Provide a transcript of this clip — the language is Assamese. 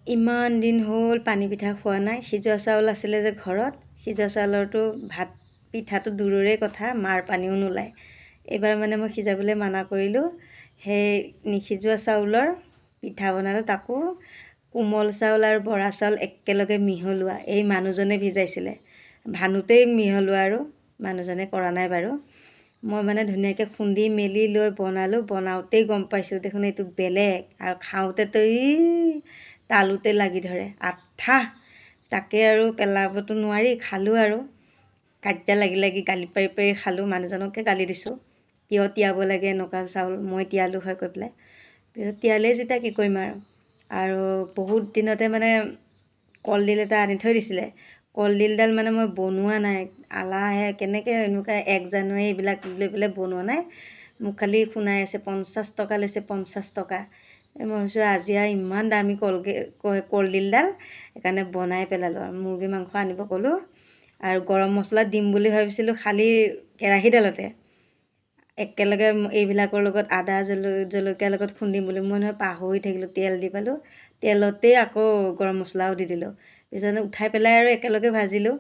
ইমান দিন হ'ল পানী পিঠা খোৱা নাই। সিজোৱা চাউল আছিলে যে ঘৰত, সিজোৱা চাউলৰটো ভাত পিঠাটো দূৰৰে কথা, মাৰ পানীও নোলায়। এইবাৰ মানে মই সিজাবলৈ মানা কৰিলোঁ। সেই নিসিজোৱা চাউলৰ পিঠা বনালোঁ, তাকো কোমল চাউল আৰু বৰা চাউল একেলগে মিহলোৱা। এই মানুহজনে ভিজাইছিলে, ভানুতেই মিহলোৱা আৰু মানুহজনে কৰা নাই বাৰু। মই মানে ধুনীয়াকৈ খুন্দি মেলি লৈ বনালোঁ। বনাওঁতেই গম পাইছোঁ দেখোন এইটো বেলেগ, আৰু খাওঁতেতো তালুতে লাগি ধৰে আঠা। তাকে আৰু পেলাবতো নোৱাৰি, খালোঁ আৰু কাজিয়া লাগি লাগি গালি পাৰি পাৰি খালোঁ। মানুহজনকে গালি দিছোঁ, কিয় তিয়াব লাগে এনেকুৱা চাউল, মই তিয়ালোঁ হয় কৈ পেলাই। পিছত তিয়ালেই যেতিয়া কি কৰিম আৰু বহুত দিনতে মানে কলডিল এটা আনি থৈ দিছিলে। কলডিলডাল মানে মই বনোৱা নাই, আলাহে কেনেকৈ এনেকুৱা 1 জানুৱাৰী এইবিলাক লৈ পেলাই বনোৱা নাই। মোক খালি শুনাই আছে 50 টকা লৈছে, 50 টকা। মই ভাবিছোঁ আজি আৰু ইমান দামী কলডিলডাল, সেইকাৰণে বনাই পেলালোঁ। আৰু মুৰ্গী মাংস আনিব ক'লোঁ, আৰু গৰম মছলা দিম বুলি ভাবিছিলোঁ খালি কেৰাহীডালতে, একেলগে এইবিলাকৰ লগত আদা জলকীয়াৰ লগত খুন্দিম বুলি মই নহয় পাহৰি থাকিলোঁ। তেল দি পালোঁ, তেলতেই আকৌ গৰম মছলাও দি দিলোঁ। পিছত উঠাই পেলাই আৰু একেলগে ভাজিলোঁ।